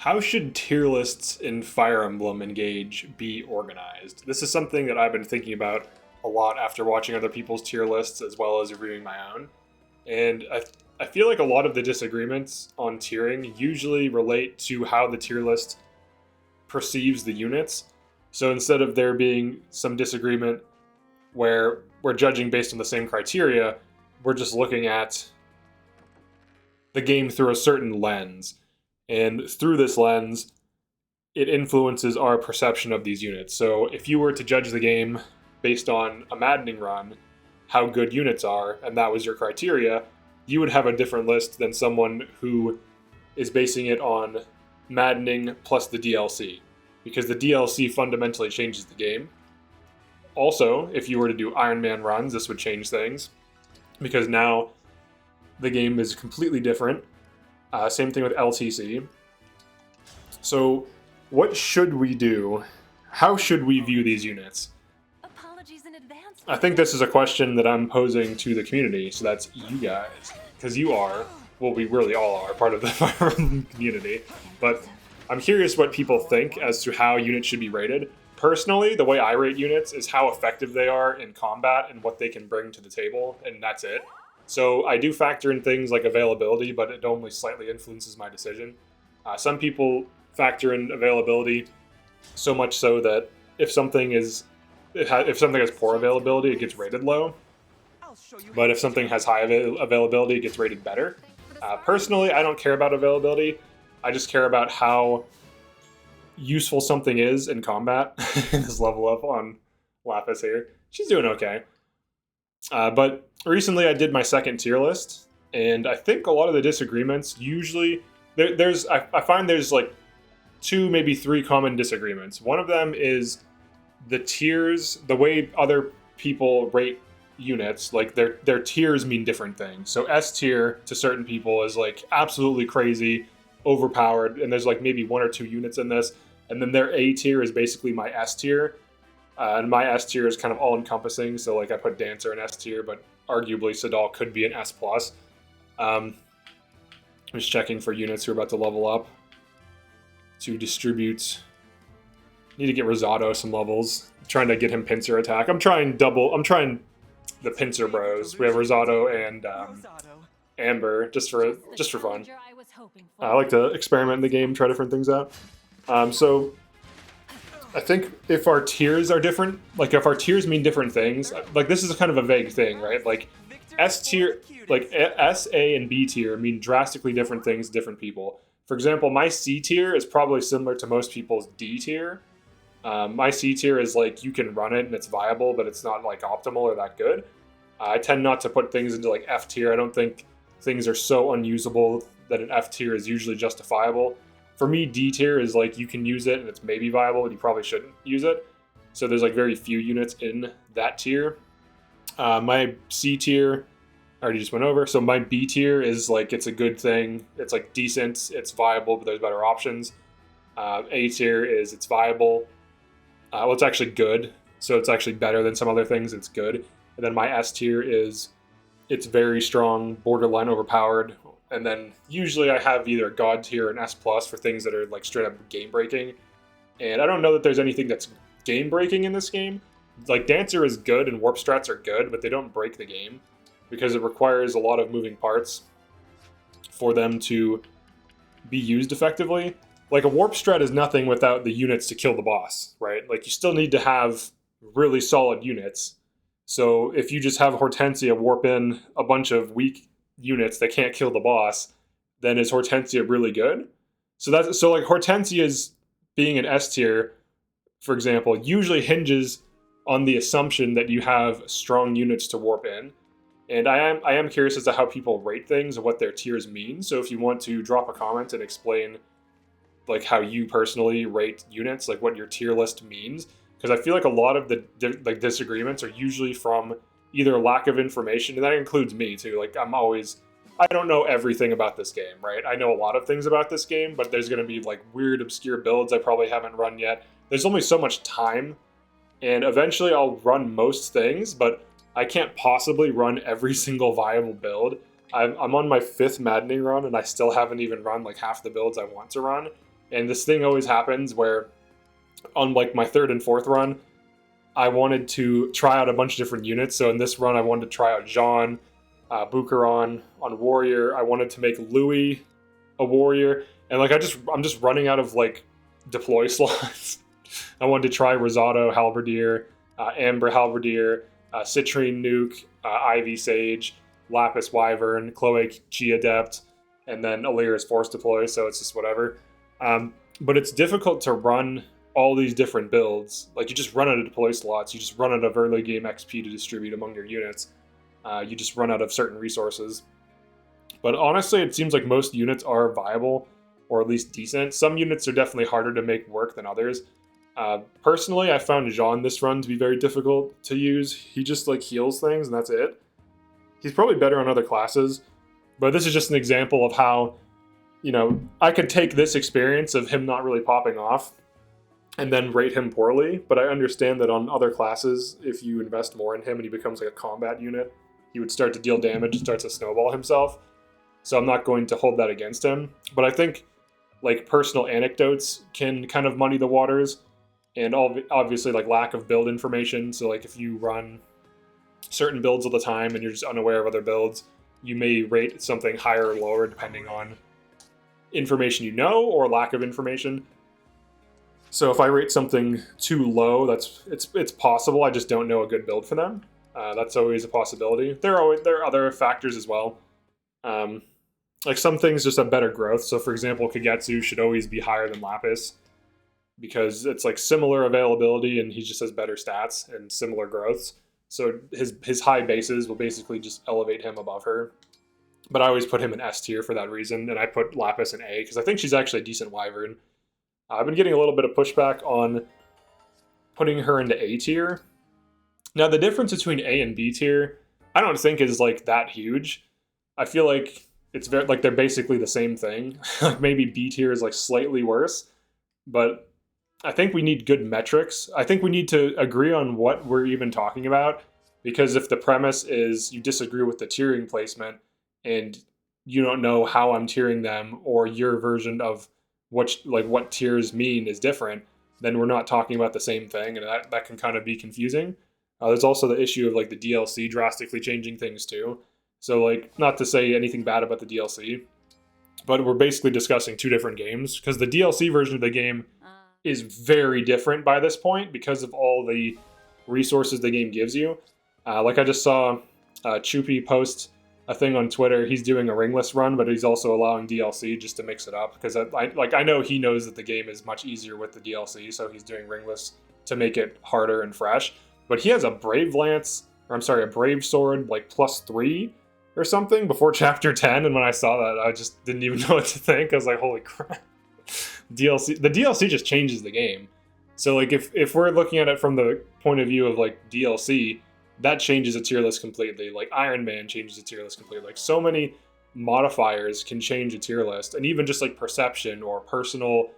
How should tier lists in Fire Emblem Engage be organized? This is something that I've been thinking about a lot after watching other people's tier lists as well as reviewing my own. And I feel like a lot of the disagreements on tiering usually relate to how the tier list perceives the units. So instead of there being some disagreement where we're judging based on the same criteria, we're just looking at the game through a certain lens. And through this lens, it influences our perception of these units. So if you were to judge the game based on a Maddening run, how good units are, and that was your criteria, you would have a different list than someone who is basing it on Maddening plus the DLC, because the DLC fundamentally changes the game. Also, if you were to do Iron Man runs, this would change things, because now the game is completely different. Same thing with LTC. So, what should we do? How should we view these units? Apologies in advance. I think this is a question that I'm posing to the community, so that's you guys. Because you are, well, we really all are, part of the Fire Emblem community. But I'm curious what people think as to how units should be rated. Personally, the way I rate units is how effective they are in combat and what they can bring to the table, and that's it. So I do factor in things like availability, but it only slightly influences my decision. Some people factor in availability so much so that if something has poor availability, it gets rated low. But if something has high availability, it gets rated better. Personally, I don't care about availability. I just care about how useful something is in combat. This level up on Lapis here. She's doing okay. But recently I did my second tier list, and I think a lot of the disagreements usually I find there's like two, maybe three common disagreements. One of them is the tiers, the way other people rate units, like their tiers mean different things. So S tier to certain people is like absolutely crazy, overpowered, and there's like maybe one or two units in this, and then their A tier is basically my S tier. And my S tier is kind of all-encompassing, so like I put Dancer in S tier, but arguably Sadal could be an S+. Just checking for units who are about to level up to distribute. Need to get Rosado some levels. I'm trying to get him pincer attack. I'm trying the pincer bros. We have Rosado and Amber just for fun. I like to experiment in the game, try different things out. So I think if our tiers are different, like if our tiers mean different things, like this is kind of a vague thing, right? Like S tier, like S, A, and B tier mean drastically different things to different people. For example, my C tier is probably similar to most people's D tier. My C tier is like you can run it and it's viable, but it's not like optimal or that good. I tend not to put things into like F tier. I don't think things are so unusable that an F tier is usually justifiable. For me, D tier is like you can use it and it's maybe viable, but you probably shouldn't use it. So there's like very few units in that tier. My C tier, I already just went over. So my B tier is like it's a good thing. It's like decent, it's viable, but there's better options. A tier is it's viable. Well, it's actually good. So it's actually better than some other things. It's good. And then my S tier is it's very strong, borderline overpowered. And then usually I have either a God tier or an S+ for things that are like straight up game breaking. And I don't know that there's anything that's game breaking in this game. Like Dancer is good and warp strats are good, but they don't break the game because it requires a lot of moving parts for them to be used effectively. Like a warp strat is nothing without the units to kill the boss, right? Like you still need to have really solid units. So if you just have Hortensia warp in a bunch of weak units that can't kill the boss, then is Hortensia really good? So like Hortensia's being an S tier, for example, usually hinges on the assumption that you have strong units to warp in. And I am curious as to how people rate things and what their tiers mean. So if you want to drop a comment and explain like how you personally rate units, like what your tier list means, because I feel like a lot of the disagreements are usually from either lack of information, and that includes me too. Like I don't know everything about this game, right? I know a lot of things about this game, but there's going to be like weird, obscure builds I probably haven't run yet. There's only so much time, and eventually I'll run most things, but I can't possibly run every single viable build. I'm on my 5th Maddening run, and I still haven't even run like half the builds I want to run. And this thing always happens where on like my third and fourth run, I wanted to try out a bunch of different units. So in this run, I wanted to try out Jean, Bucheron on Warrior. I wanted to make Louis a Warrior. And like I'm just running out of like deploy slots. I wanted to try Rosado Halberdier, Amber Halberdier, Citrine Nuke, Ivy Sage, Lapis Wyvern, Cloak Geodept, and then Alira's Force Deploy, so it's just whatever. But it's difficult to run all these different builds. Like, you just run out of deploy slots, you just run out of early game XP to distribute among your units. You just run out of certain resources. But honestly, it seems like most units are viable, or at least decent. Some units are definitely harder to make work than others. Personally, I found Jean this run to be very difficult to use. He just like heals things and that's it. He's probably better on other classes, but this is just an example of how, you know, I could take this experience of him not really popping off and then rate him poorly, but I understand that on other classes, if you invest more in him and he becomes like a combat unit, he would start to deal damage and starts to snowball himself. So I'm not going to hold that against him. But I think like personal anecdotes can kind of muddy the waters, and obviously like lack of build information. So like if you run certain builds all the time and you're just unaware of other builds, you may rate something higher or lower depending on information you know or lack of information. So if I rate something too low, it's possible I just don't know a good build for them. That's always a possibility. There are other factors as well. Like some things just have better growth. So for example, Kagetsu should always be higher than Lapis because it's like similar availability and he just has better stats and similar growths. So his high bases will basically just elevate him above her. But I always put him in S tier for that reason, and I put Lapis in A because I think she's actually a decent Wyvern. I've been getting a little bit of pushback on putting her into A tier. Now the difference between A and B tier, I don't think is like that huge. I feel like it's very like they're basically the same thing. Maybe B tier is like slightly worse, but I think we need good metrics. I think we need to agree on what we're even talking about, because if the premise is you disagree with the tiering placement and you don't know how I'm tiering them, or your version of what tiers mean is different, then we're not talking about the same thing, and that can kind of be confusing. There's also the issue of like the DLC drastically changing things too. So like, not to say anything bad about the DLC, but we're basically discussing two different games because the DLC version of the game is very different by this point because of all the resources the game gives you. Like I just saw Chupi post a thing on Twitter. He's doing a ringless run, but he's also allowing DLC just to mix it up because I know he knows that the game is much easier with the DLC, so he's doing ringless to make it harder and fresh. But he has a Brave Sword like +3 or something before chapter 10, and when I saw that, I just didn't even know what to think. I was like, holy crap. The DLC just changes the game. So like if we're looking at it from the point of view of like DLC, that changes a tier list completely. Like Iron Man changes a tier list completely. Like so many modifiers can change a tier list, and even just like perception or personal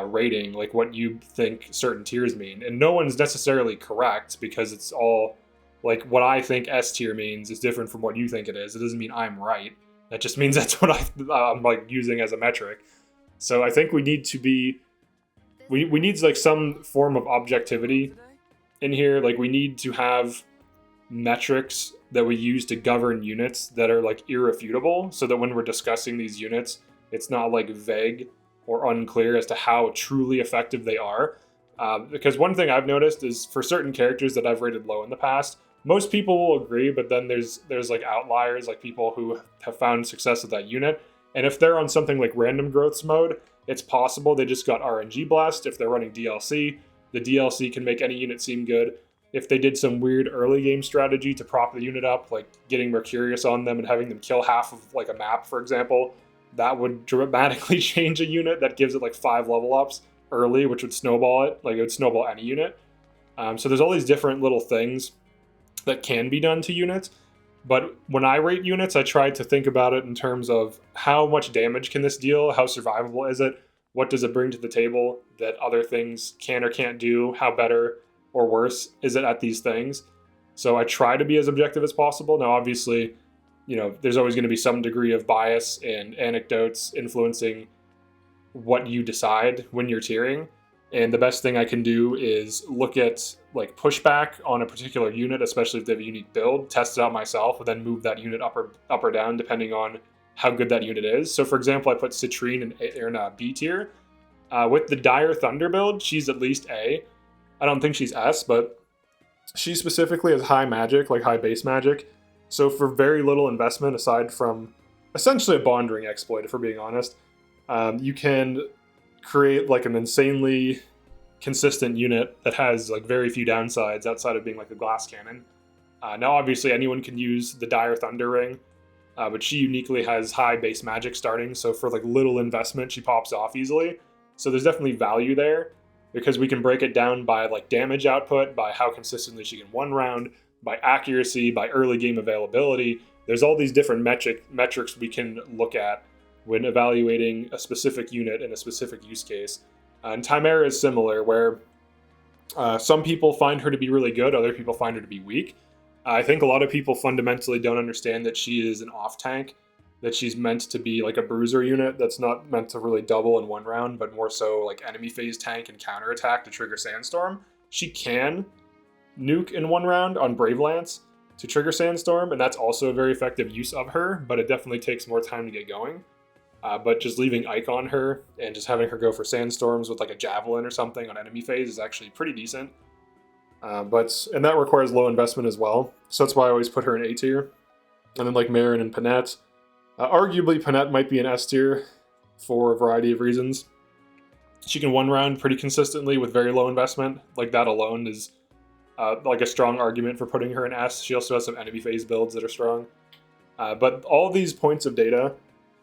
rating, like what you think certain tiers mean. And no one's necessarily correct because it's all like what I think S tier means is different from what you think it is. It doesn't mean I'm right. That just means that's what I'm like using as a metric. So I think we need to be, we need like some form of objectivity in here. Like we need to have metrics that we use to govern units that are like irrefutable, so that when we're discussing these units, it's not like vague or unclear as to how truly effective they are. Because one thing I've noticed is for certain characters that I've rated low in the past, most people will agree, but then there's like outliers, like people who have found success with that unit. And if they're on something like random growths mode, it's possible they just got RNG blessed. If they're running DLC, the DLC can make any unit seem good. If they did some weird early game strategy to prop the unit up, like getting Mercurius on them and having them kill half of like a map, for example, that would dramatically change a unit that gives it like 5 level ups early, which would snowball it. Like it would snowball any unit. So there's all these different little things that can be done to units. But when I rate units, I try to think about it in terms of how much damage can this deal? How survivable is it? What does it bring to the table that other things can or can't do? How better or worse is it at these things? So I try to be as objective as possible. Now, obviously, there's always going to be some degree of bias and anecdotes influencing what you decide when you're tiering. And the best thing I can do is look at like pushback on a particular unit, especially if they have a unique build, test it out myself, and then move that unit up or down depending on how good that unit is. So for example, I put Citrine in B tier. With the Dire Thunder build, she's at least A. I don't think she's S, but she specifically has high magic, like high base magic. So for very little investment, aside from essentially a bond ring exploit, if we're being honest, you can create like an insanely consistent unit that has like very few downsides outside of being like a glass cannon. Now obviously anyone can use the Dire Thunder ring, but she uniquely has high base magic starting, so for like little investment she pops off easily. So there's definitely value there, because we can break it down by like damage output, by how consistently she can one round, by accuracy, by early game availability. There's all these different metrics we can look at when evaluating a specific unit in a specific use case. And Chimera is similar, where some people find her to be really good, other people find her to be weak. I think a lot of people fundamentally don't understand that she is an off tank, that she's meant to be like a bruiser unit that's not meant to really double in one round, but more so like enemy phase tank and counterattack to trigger Sandstorm. She can nuke in one round on Brave Lance to trigger Sandstorm, and that's also a very effective use of her, but it definitely takes more time to get going. But just leaving Ike on her and just having her go for Sandstorms with like a Javelin or something on enemy phase is actually pretty decent. And that requires low investment as well, so that's why I always put her in A tier. And then like Marin and Panette. Arguably, Panette might be an S tier for a variety of reasons. She can one round pretty consistently with very low investment. Like that alone is like a strong argument for putting her in S. She also has some enemy phase builds that are strong. But all these points of data,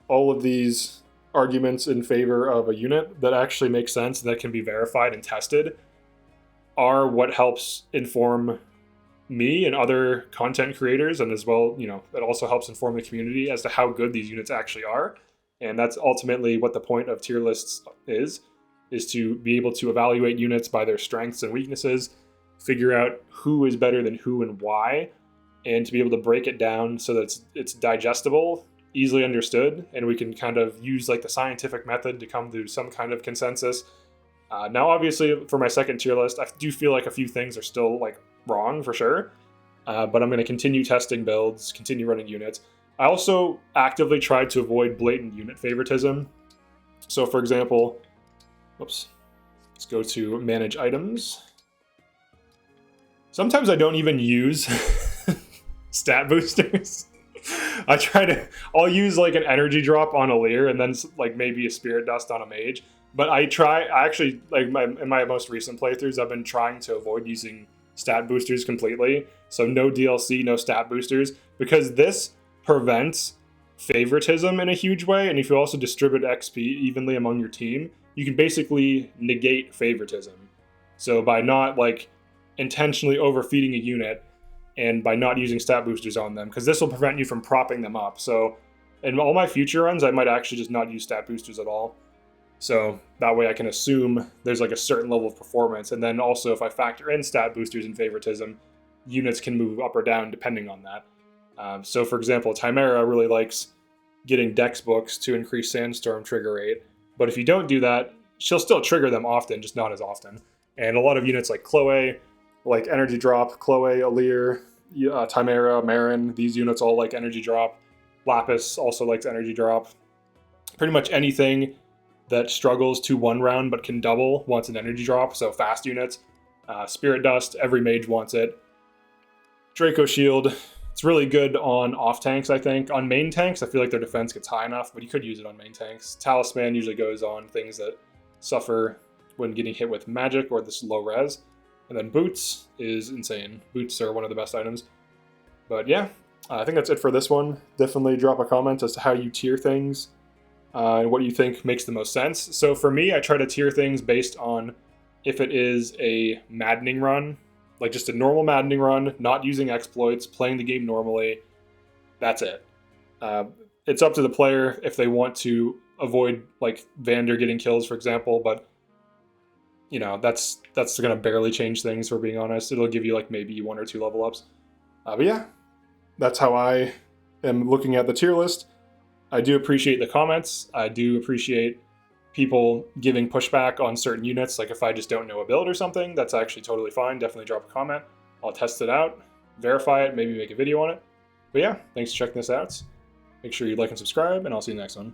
all of these arguments in favor of a unit that actually makes sense, that can be verified and tested, are what helps inform me and other content creators, and as well, it also helps inform the community as to how good these units actually are. And that's ultimately what the point of tier lists is to be able to evaluate units by their strengths and weaknesses, figure out who is better than who and why, and to be able to break it down so that it's digestible, easily understood, and we can kind of use like the scientific method to come to some kind of consensus. Now, obviously, for my second tier list, I do feel like a few things are still like wrong for sure, but I'm going to continue testing builds, continue running units. I also actively tried to avoid blatant unit favoritism. So, for example, let's go to manage items. Sometimes I don't even use stat boosters. I'll use like an energy drop on a Leer and then like maybe a Spirit Dust on a Mage. But I actually, like in my most recent playthroughs, I've been trying to avoid using stat boosters completely. So no DLC, no stat boosters, because this prevents favoritism in a huge way. And if you also distribute XP evenly among your team, you can basically negate favoritism. So by not like intentionally overfeeding a unit, and by not using stat boosters on them, because this will prevent you from propping them up. So in all my future runs, I might actually just not use stat boosters at all. So that way I can assume there's like a certain level of performance. And then also if I factor in stat boosters and favoritism, units can move up or down depending on that. So for example, Chimera really likes getting Dex books to increase Sandstorm trigger rate. But if you don't do that, she'll still trigger them often, just not as often. And a lot of units like Chloe, like Energy Drop, Chloe, Alir, Chimera, Marin, these units all like Energy Drop. Lapis also likes Energy Drop. Pretty much anything that struggles to one round but can double wants an Energy Drop, so fast units. Spirit Dust, every mage wants it. Draco Shield, it's really good on off tanks, I think. On main tanks, I feel like their defense gets high enough, but you could use it on main tanks. Talisman usually goes on things that suffer when getting hit with magic or this low res. And then Boots is insane. Boots are one of the best items. But yeah, I think that's it for this one. Definitely drop a comment as to how you tier things and what you think makes the most sense. So for me, I try to tier things based on if it is a Maddening run, like just a normal Maddening run, not using exploits, playing the game normally. That's it. It's up to the player if they want to avoid like Vander getting kills, for example, but that's going to barely change things, for being honest. It'll give you like maybe 1 or 2 level ups. But yeah, that's how I am looking at the tier list. I do appreciate the comments. I do appreciate people giving pushback on certain units, like if I just don't know a build or something, that's actually totally fine. Definitely drop a comment. I'll test it out, verify it, maybe make a video on it. But yeah, thanks for checking this out. Make sure you like and subscribe, and I'll see you in the next one.